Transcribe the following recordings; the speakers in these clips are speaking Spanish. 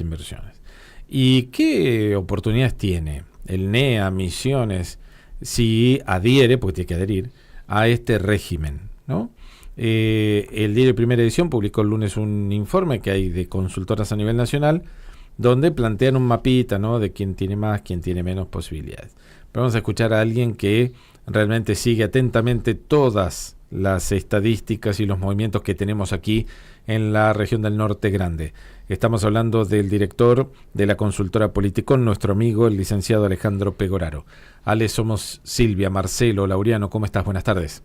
inversiones. ¿Y qué oportunidades tiene el NEA, Misiones, si adhiere, porque tiene que adherir, a este régimen, ¿no? El diario Primera Edición publicó el lunes un informe que hay de consultoras a nivel nacional, donde plantean un mapita, ¿no?, de quién tiene más, quién tiene menos posibilidades. Pero vamos a escuchar a alguien que realmente sigue atentamente todas las estadísticas y los movimientos que tenemos aquí en la región del Norte Grande. Estamos hablando del director de la consultora Politicón, nuestro amigo, el licenciado Alejandro Pegoraro. Ale, somos Silvia, Marcelo, Laureano, ¿cómo estás? Buenas tardes.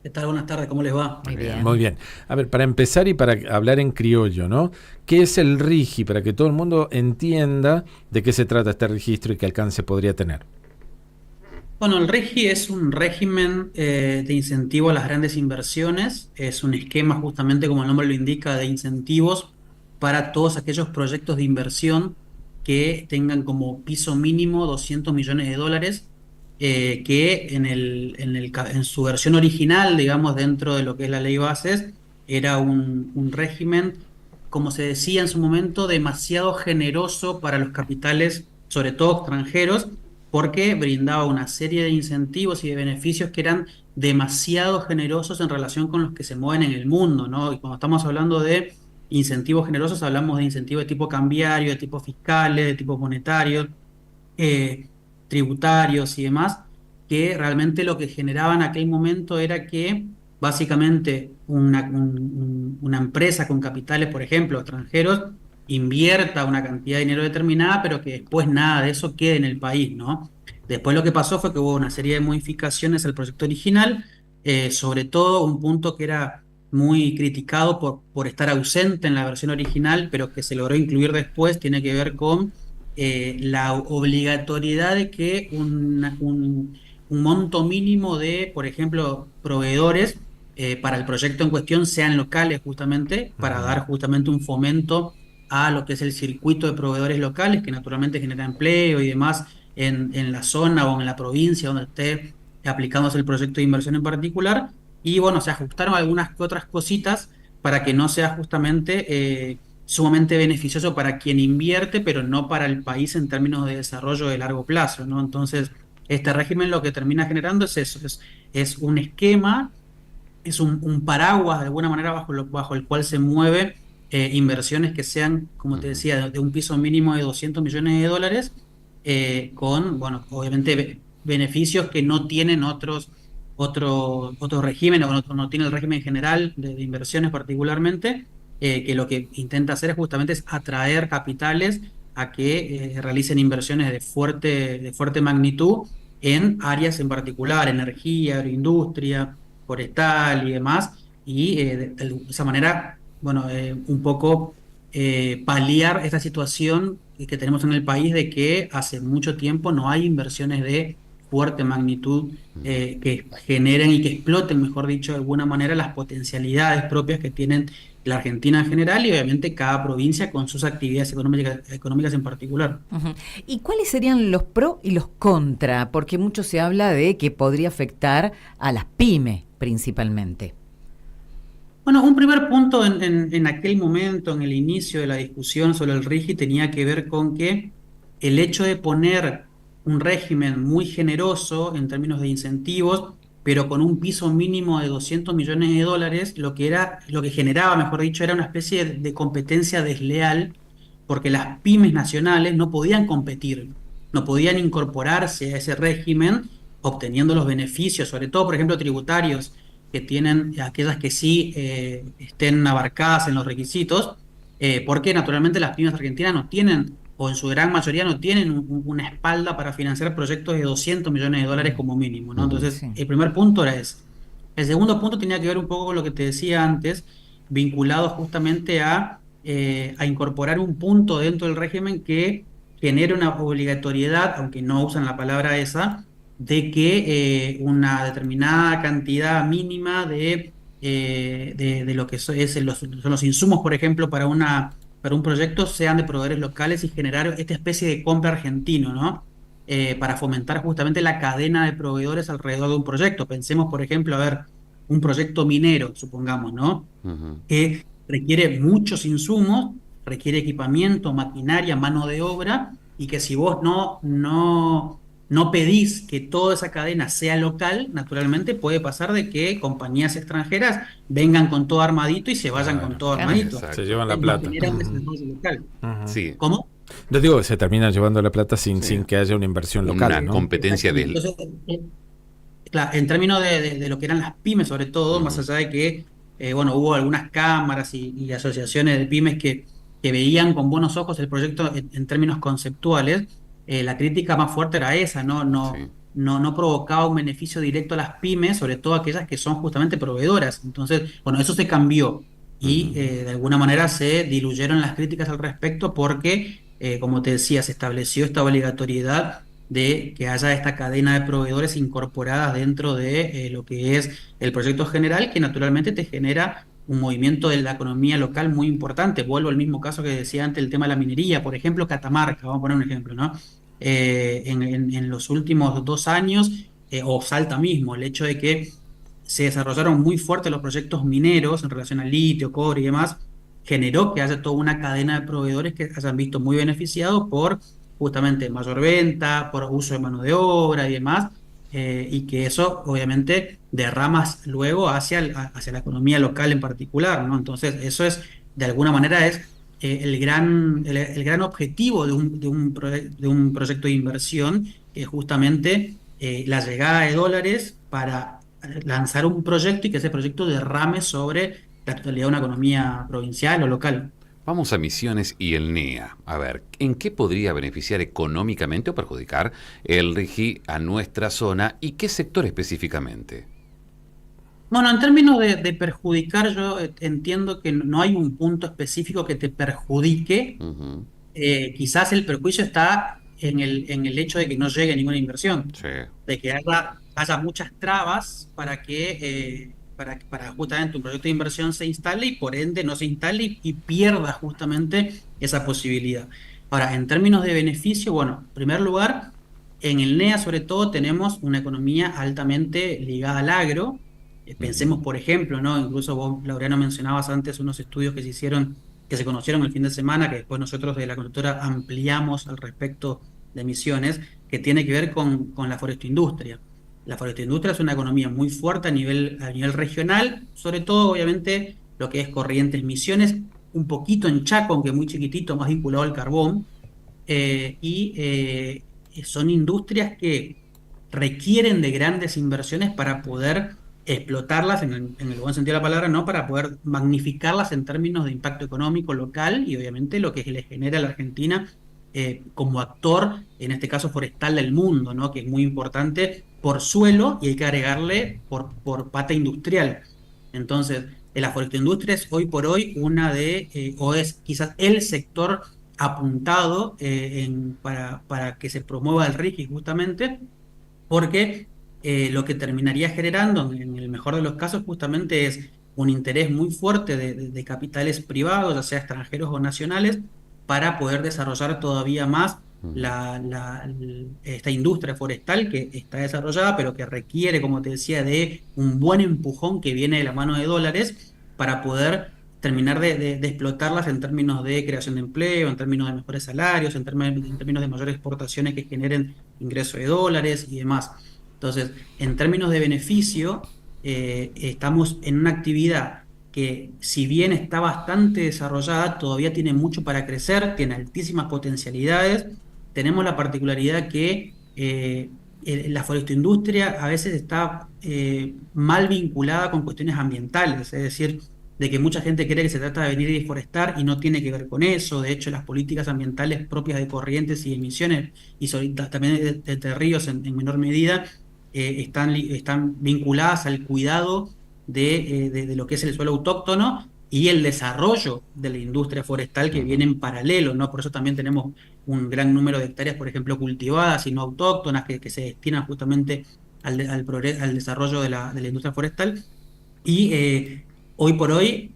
¿Qué tal? Buenas tardes, ¿cómo les va? Muy bien. Muy bien. A ver, para empezar y para hablar en criollo, ¿no? ¿Qué es el RIGI? Para que todo el mundo entienda de qué se trata este registro y qué alcance podría tener. Bueno, el REGI es un régimen de incentivo a las grandes inversiones. Es un esquema, justamente como el nombre lo indica, de incentivos para todos aquellos proyectos de inversión que tengan como piso mínimo 200 millones de dólares, que en su versión original, digamos, dentro de lo que es la ley bases, era un régimen, como se decía en su momento, demasiado generoso para los capitales, sobre todo extranjeros, porque brindaba una serie de incentivos y de beneficios que eran demasiado generosos en relación con los que se mueven en el mundo, ¿no? Y cuando estamos hablando de incentivos generosos, hablamos de incentivos de tipo cambiario, de tipo fiscales, de tipo monetario, eh, tributarios y demás, que realmente lo que generaba en aquel momento era que básicamente una empresa con capitales, por ejemplo, extranjeros, invierta una cantidad de dinero determinada, pero que después nada de eso quede en el país, ¿no? Después lo que pasó fue que hubo una serie de modificaciones al proyecto original, sobre todo un punto que era muy criticado por estar ausente en la versión original, pero que se logró incluir después, tiene que ver con la obligatoriedad de que un monto mínimo de, por ejemplo, proveedores para el proyecto en cuestión sean locales, justamente, para Uh-huh. dar justamente un fomento a lo que es el circuito de proveedores locales, que naturalmente genera empleo y demás en la zona o en la provincia donde esté aplicándose el proyecto de inversión en particular. Y bueno, se ajustaron algunas que otras cositas para que no sea justamente sumamente beneficioso para quien invierte, pero no para el país en términos de desarrollo de largo plazo, ¿no? Entonces, este régimen lo que termina generando es eso, es un esquema, es un paraguas de alguna manera bajo el cual se mueve inversiones que sean, como te Uh-huh. decía, de un piso mínimo de 200 millones de dólares, con, bueno, obviamente beneficios que no tienen otros regímenes, o no tiene el régimen general de inversiones particularmente, que lo que intenta hacer es justamente es atraer capitales a que realicen inversiones de fuerte magnitud en áreas en particular, energía, agroindustria, forestal y demás, y de esa manera, bueno, un poco paliar esta situación que tenemos en el país de que hace mucho tiempo no hay inversiones de fuerte magnitud que generen y que exploten, mejor dicho, de alguna manera las potencialidades propias que tienen la Argentina en general y obviamente cada provincia con sus actividades económicas en particular. Uh-huh. ¿Y cuáles serían los pro y los contra? Porque mucho se habla de que podría afectar a las pymes principalmente. Bueno, un primer punto en aquel momento, en el inicio de la discusión sobre el RIGI, tenía que ver con que el hecho de poner un régimen muy generoso en términos de incentivos, pero con un piso mínimo de 200 millones de dólares, lo que generaba, mejor dicho, era una especie de competencia desleal, porque las pymes nacionales no podían competir, no podían incorporarse a ese régimen obteniendo los beneficios, sobre todo, por ejemplo, tributarios que tienen aquellas que sí estén abarcadas en los requisitos, porque naturalmente las pymes argentinas no tienen, o en su gran mayoría no tienen una espalda para financiar proyectos de 200 millones de dólares como mínimo, ¿no? Uh-huh. Entonces, Sí. el primer punto era ese. El segundo punto tenía que ver un poco con lo que te decía antes, vinculado justamente a incorporar un punto dentro del régimen que genere una obligatoriedad, aunque no usan la palabra esa, de que una determinada cantidad mínima de lo que son los insumos, por ejemplo, para un proyecto sean de proveedores locales y generar esta especie de compra argentino, ¿no? Para fomentar justamente la cadena de proveedores alrededor de un proyecto. Pensemos, por ejemplo, a ver, un proyecto minero, supongamos, ¿no? Uh-huh. Que requiere muchos insumos requiere equipamiento, maquinaria, mano de obra, y que si vos no pedís que toda esa cadena sea local, naturalmente puede pasar de que compañías extranjeras vengan con todo armadito y se vayan con Claro, todo claro. armadito. se Exacto. llevan la No plata. genera un Ujú, desarrollo local. ujú. Sí, ¿Cómo? Yo digo que se terminan llevando la plata sin, Sí. sin que haya una inversión una local, ¿no? competencia Exactamente. del... Entonces, claro, en términos de lo que eran las pymes, sobre todo, más Ujú. allá de que, bueno, hubo algunas cámaras y asociaciones de pymes que veían con buenos ojos el proyecto en términos conceptuales, la crítica más fuerte era esa, Sí. no provocaba un beneficio directo a las pymes, sobre todo aquellas que son justamente proveedoras. Entonces, bueno, eso se cambió y Ujú. de alguna manera se diluyeron las críticas al respecto porque, como te decía, se estableció esta obligatoriedad de que haya esta cadena de proveedores incorporadas dentro de lo que es el proyecto general, que naturalmente te genera un movimiento de la economía local muy importante. Vuelvo al mismo caso que decía antes, el tema de la minería, por ejemplo, Catamarca, vamos a poner un ejemplo, ¿no? En los últimos 2 años, o Salta mismo, el hecho de que se desarrollaron muy fuertes los proyectos mineros en relación al litio, cobre y demás, generó que haya toda una cadena de proveedores que hayan visto muy beneficiados por justamente mayor venta, por uso de mano de obra y demás, y que eso obviamente derramas luego hacia la economía local en particular, ¿no? Entonces, eso es, de alguna manera, es el gran objetivo de un proyecto de inversión, que es justamente la llegada de dólares para lanzar un proyecto y que ese proyecto derrame sobre la totalidad de una economía provincial o local. Vamos a Misiones y el NEA. A ver, ¿en qué podría beneficiar económicamente o perjudicar el RIGI a nuestra zona y qué sector específicamente? Bueno, en términos de perjudicar, yo entiendo que no hay un punto específico que te perjudique. Ujú. Quizás el perjuicio está en el hecho de que no llegue ninguna inversión, Sí. de que haya muchas trabas para justamente un proyecto de inversión se instale y por ende no se instale y pierda justamente esa posibilidad. Ahora, en términos de beneficio, bueno, en primer lugar, en el NEA sobre todo tenemos una economía altamente ligada al agro. Pensemos, Ujú. por ejemplo, ¿no? Incluso vos, Laureano, mencionabas antes unos estudios que se hicieron, que se conocieron el fin de semana, que después nosotros de la consultora ampliamos al respecto de emisiones, que tiene que ver con la forestoindustria. La forestoindustria es una economía muy fuerte a nivel regional, sobre todo, obviamente, lo que es Corrientes, Misiones, un poquito en Chaco, aunque muy chiquitito, más vinculado al carbón, son industrias que requieren de grandes inversiones para poder explotarlas en el buen sentido de la palabra, ¿no? Para poder magnificarlas en términos de impacto económico local y obviamente lo que le genera a la Argentina como actor, en este caso forestal del mundo, ¿no? Que es muy importante por suelo y hay que agregarle por pata industrial. Entonces, la forestindustria es hoy por hoy o es quizás el sector apuntado para que se promueva el RIGI justamente, porque lo que terminaría generando, en el mejor de los casos, justamente es un interés muy fuerte de capitales privados, ya sea extranjeros o nacionales, para poder desarrollar todavía más Ujú. esta industria forestal que está desarrollada, pero que requiere, como te decía, de un buen empujón que viene de la mano de dólares para poder terminar de explotarlas en términos de creación de empleo, en términos de mejores salarios, en términos de mayores exportaciones que generen ingreso de dólares y demás. Entonces, en términos de beneficio, estamos en una actividad que, si bien está bastante desarrollada, todavía tiene mucho para crecer, tiene altísimas potencialidades. Tenemos la particularidad que la forestoindustria a veces está mal vinculada con cuestiones ambientales, es decir, de que mucha gente cree que se trata de venir y deforestar y no tiene que ver con eso. De hecho, las políticas ambientales propias de Corrientes y Emisiones, y también de Ríos en menor medida, están vinculadas al cuidado de lo que es el suelo autóctono y el desarrollo de la industria forestal que viene Ujú. en paralelo, ¿no? Por eso también tenemos un gran número de hectáreas, por ejemplo, cultivadas y no autóctonas, que se destinan justamente al desarrollo de la industria forestal. Y hoy por hoy,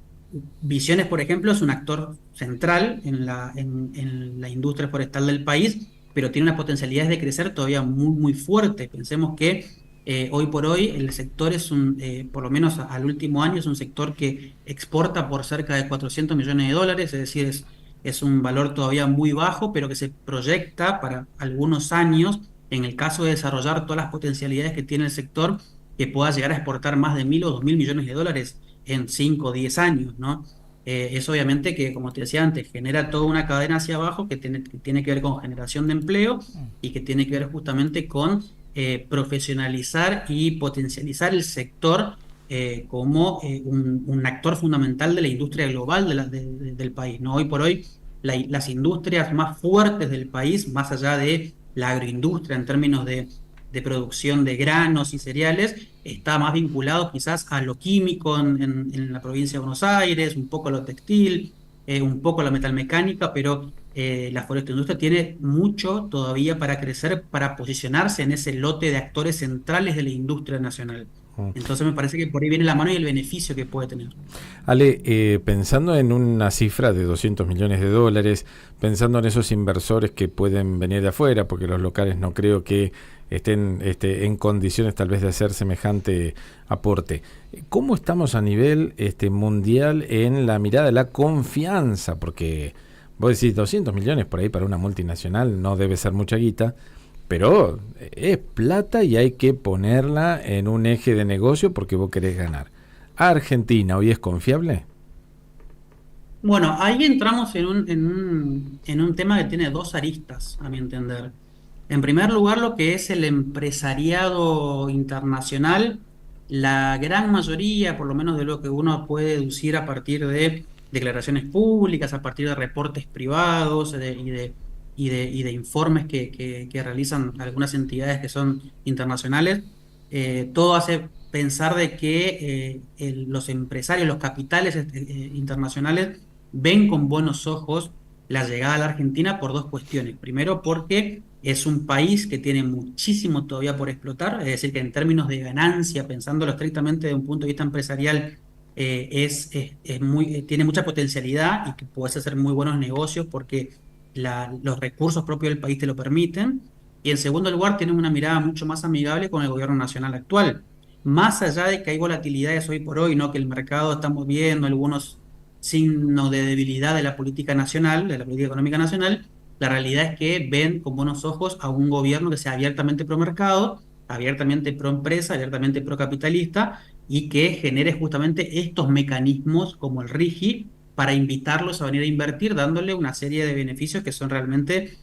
Visiones, por ejemplo, es un actor central en la industria forestal del país, pero tiene unas potencialidades de crecer todavía muy, muy fuertes. Pensemos que hoy por hoy el sector por lo menos al último año, es un sector que exporta por cerca de 400 millones de dólares, es decir, es un valor todavía muy bajo, pero que se proyecta para algunos años, en el caso de desarrollar todas las potencialidades que tiene el sector, que pueda llegar a exportar más de 1.000 o 2.000 millones de dólares en 5 o 10 años, ¿no? Es obviamente que, como te decía antes, genera toda una cadena hacia abajo que tiene que ver con generación de empleo y que tiene que ver justamente con profesionalizar y potencializar el sector como un actor fundamental de la industria global del país, ¿no? Hoy por hoy, las industrias más fuertes del país, más allá de la agroindustria en términos de producción de granos y cereales, está más vinculado quizás a lo químico en la provincia de Buenos Aires, un poco a lo textil, un poco a la metalmecánica, pero la forestroindustria tiene mucho todavía para crecer, para posicionarse en ese lote de actores centrales de la industria nacional. Entonces me parece que por ahí viene la mano y el beneficio que puede tener. Ale, pensando en una cifra de 200 millones de dólares, pensando en esos inversores que pueden venir de afuera, porque los locales no creo que estén en condiciones tal vez de hacer semejante aporte, ¿cómo estamos a nivel mundial en la mirada de la confianza? Porque vos decís 200 millones por ahí para una multinacional no debe ser mucha guita, pero es plata y hay que ponerla en un eje de negocio porque vos querés ganar. ¿Argentina hoy es confiable? Bueno, ahí entramos en un tema que tiene dos aristas, a mi entender. En primer lugar, lo que es el empresariado internacional, la gran mayoría, por lo menos de lo que uno puede deducir a partir de declaraciones públicas, a partir de reportes privados y de informes que realizan algunas entidades que son internacionales, todo hace pensar de que los empresarios, los capitales internacionales ven con buenos ojos la llegada a la Argentina por dos cuestiones. Primero, porque es un país que tiene muchísimo todavía por explotar, es decir, que en términos de ganancia, pensándolo estrictamente desde un punto de vista empresarial, tiene mucha potencialidad y que puedes hacer muy buenos negocios porque los recursos propios del país te lo permiten. Y en segundo lugar, tiene una mirada mucho más amigable con el gobierno nacional actual. Más allá de que hay volatilidades hoy por hoy, ¿no? Que el mercado estamos viendo algunos signos de debilidad de la política nacional, de la política económica nacional, la realidad es que ven con buenos ojos a un gobierno que sea abiertamente pro mercado, abiertamente pro empresa, abiertamente pro capitalista y que genere justamente estos mecanismos como el RIGI para invitarlos a venir a invertir, dándole una serie de beneficios que son realmente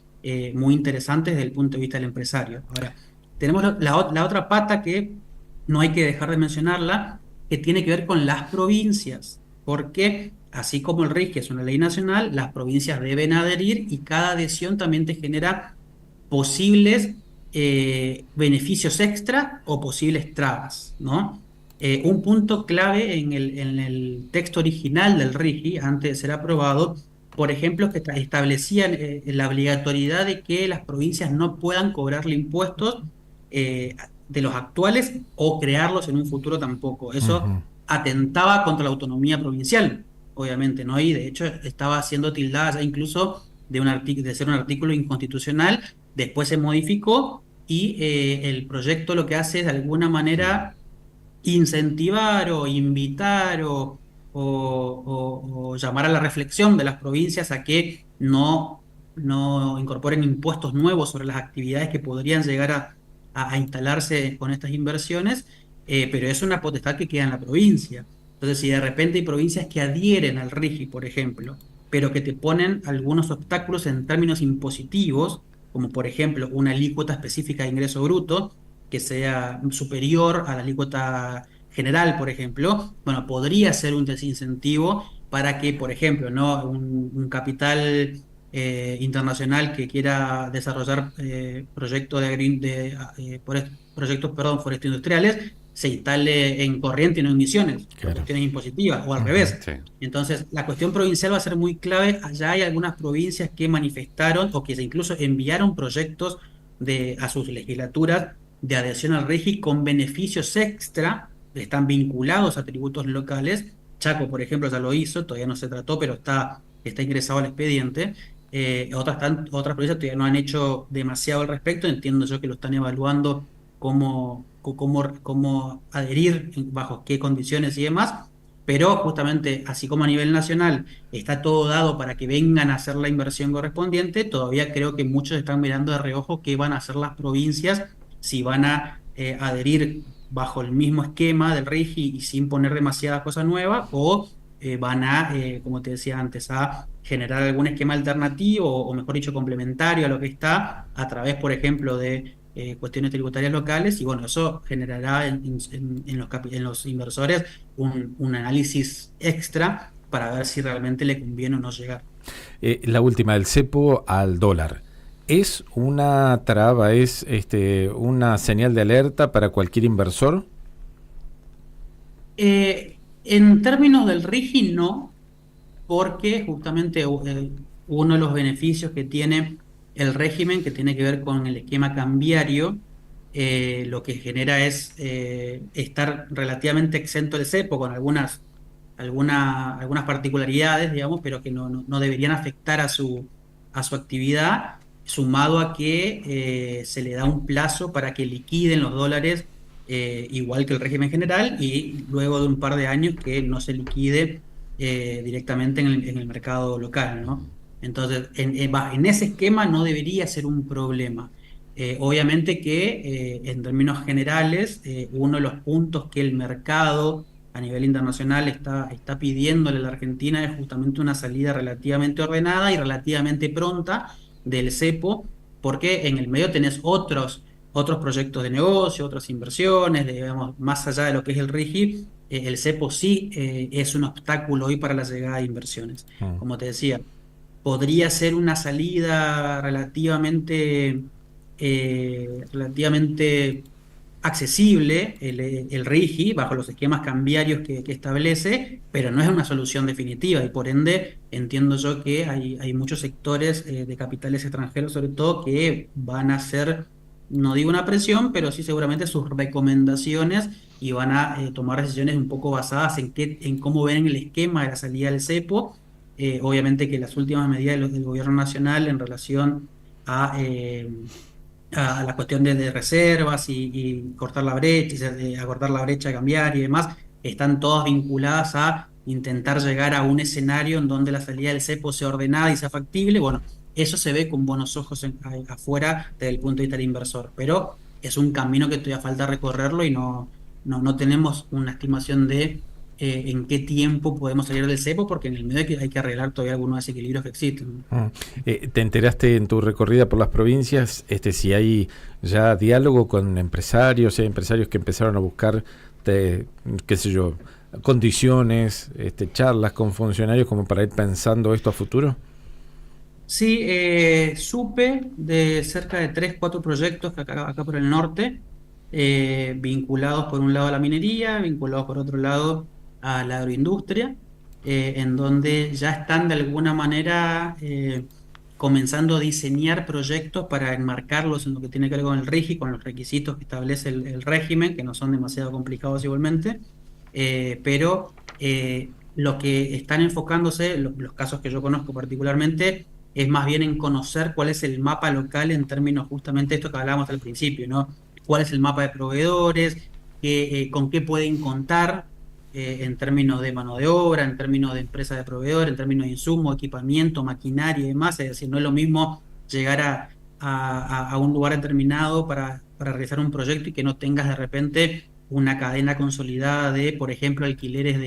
muy interesantes desde el punto de vista del empresario. Ahora, tenemos la otra pata que no hay que dejar de mencionarla, que tiene que ver con las provincias, porque así como el RIGI es una ley nacional, las provincias deben adherir y cada adhesión también te genera posibles beneficios extra o posibles trabas, ¿no? Un punto clave en el texto original del RIGI, antes de ser aprobado, por ejemplo, que establecían la obligatoriedad de que las provincias no puedan cobrarle impuestos de los actuales o crearlos en un futuro tampoco. Eso Ujú. atentaba contra la autonomía provincial, obviamente, ¿no? Y de hecho estaba siendo tildada ya incluso de ser un artículo inconstitucional, después se modificó y el proyecto lo que hace es de alguna manera incentivar o invitar o llamar a la reflexión de las provincias a que no incorporen impuestos nuevos sobre las actividades que podrían llegar a instalarse con estas inversiones, pero es una potestad que queda en la provincia. Entonces, si de repente hay provincias que adhieren al RIGI, por ejemplo, pero que te ponen algunos obstáculos en términos impositivos, como por ejemplo una alícuota específica de ingreso bruto, que sea superior a la alícuota general, por ejemplo, bueno, podría ser un desincentivo para que, por ejemplo, ¿no? un capital internacional que quiera desarrollar proyectos proyectos, perdón, forestindustriales se instale en Corrientes y no en Misiones, por Claro. cuestiones impositivas, o al Ujú. revés. Sí. Entonces, la cuestión provincial va a ser muy clave. Allá hay algunas provincias que manifestaron o que incluso enviaron proyectos a sus legislaturas de adhesión al RIGI con beneficios extra, están vinculados a tributos locales. Chaco, por ejemplo, ya lo hizo, todavía no se trató, pero está ingresado al expediente. Otras provincias todavía no han hecho demasiado al respecto, entiendo yo que lo están evaluando cómo adherir, bajo qué condiciones y demás. pero justamente, así como a nivel nacional está todo dado para que vengan a hacer la inversión correspondiente, todavía creo que muchos están mirando de reojo qué van a hacer las provincias, si van a adherir bajo el mismo esquema del RIGI y sin poner demasiadas cosas nuevas, o van a, como te decía antes, a generar algún esquema alternativo, o mejor dicho, complementario a lo que está, a través, por ejemplo, de cuestiones tributarias locales, y bueno, eso generará en los inversores un análisis extra para ver si realmente le conviene o no llegar. La última, el cepo al dólar. ¿Es una traba, es una señal de alerta para cualquier inversor? En términos del RIGI, no, porque justamente uno de los beneficios que tiene el régimen, que tiene que ver con el esquema cambiario, lo que genera es estar relativamente exento del cepo, con algunas particularidades, digamos, pero que no deberían afectar a su actividad, sumado a que se le da un plazo para que liquiden los dólares, igual que el régimen general, y luego de un par de años que no se liquide directamente en el mercado local, ¿no? Entonces, en ese esquema no debería ser un problema. Obviamente que en términos generales, uno de los puntos que el mercado a nivel internacional está pidiéndole a la Argentina es justamente una salida relativamente ordenada y relativamente pronta del cepo, porque en el medio tenés otros proyectos de negocio, otras inversiones, digamos, más allá de lo que es el RIGI, el cepo sí es un obstáculo hoy para la llegada de inversiones. Como te decía, podría ser una salida relativamente accesible el RIGI bajo los esquemas cambiarios que establece, pero no es una solución definitiva y por ende entiendo yo que hay muchos sectores de capitales extranjeros sobre todo que van a hacer, no digo una presión, pero sí seguramente sus recomendaciones y van a tomar decisiones un poco basadas en cómo ven el esquema de la salida del cepo. Obviamente que las últimas medidas del gobierno nacional en relación a la cuestión de reservas y cortar la brecha, acortar la brecha cambiaria y demás, están todas vinculadas a intentar llegar a un escenario en donde la salida del cepo sea ordenada y sea factible. Bueno, eso se ve con buenos ojos afuera desde el punto de vista del inversor, pero es un camino que todavía falta recorrerlo y no tenemos una estimación de en qué tiempo podemos salir del cepo, porque en el medio hay que arreglar todavía algunos desequilibrios que existen. ¿Te enteraste en tu recorrida por las provincias si hay ya diálogo con empresarios, hay empresarios que empezaron a buscar, qué sé yo, condiciones, charlas con funcionarios como para ir pensando esto a futuro? Sí, supe de cerca de 3, 4 proyectos que acá por el norte, vinculados por un lado a la minería, vinculados por otro lado a la agroindustria, en donde ya están de alguna manera comenzando a diseñar proyectos para enmarcarlos en lo que tiene que ver con el RIGI, con los requisitos que establece el régimen, que no son demasiado complicados igualmente, pero lo que están enfocándose, los casos que yo conozco particularmente, es más bien en conocer cuál es el mapa local en términos justamente de esto que hablábamos al principio, ¿no? Cuál es el mapa de proveedores, con qué pueden contar en términos de mano de obra, en términos de empresa de proveedor, en términos de insumo, equipamiento, maquinaria y demás. Es decir, no es lo mismo llegar a un lugar determinado para realizar un proyecto y que no tengas de repente una cadena consolidada de, por ejemplo, alquileres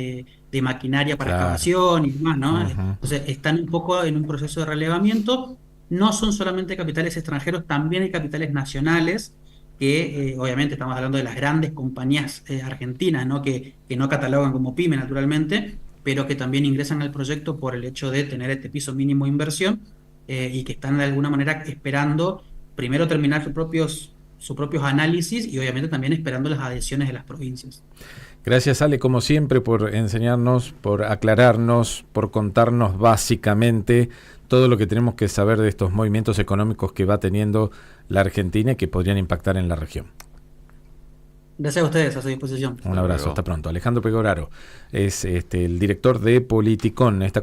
de maquinaria para excavación y demás, ¿no? Entonces, están un poco en un proceso de relevamiento. No son solamente capitales extranjeros, también hay capitales nacionales que obviamente estamos hablando de las grandes compañías argentinas, ¿no? Que no catalogan como pyme, naturalmente, pero que también ingresan al proyecto por el hecho de tener este piso mínimo de inversión y que están de alguna manera esperando primero terminar sus propios análisis y obviamente también esperando las adhesiones de las provincias. Gracias, Ale, como siempre, por enseñarnos, por aclararnos, por contarnos básicamente todo lo que tenemos que saber de estos movimientos económicos que va teniendo la Argentina y que podrían impactar en la región. Gracias a ustedes, a su disposición. Un abrazo, hasta pronto. Alejandro Pegoraro es el director de Politicón, esta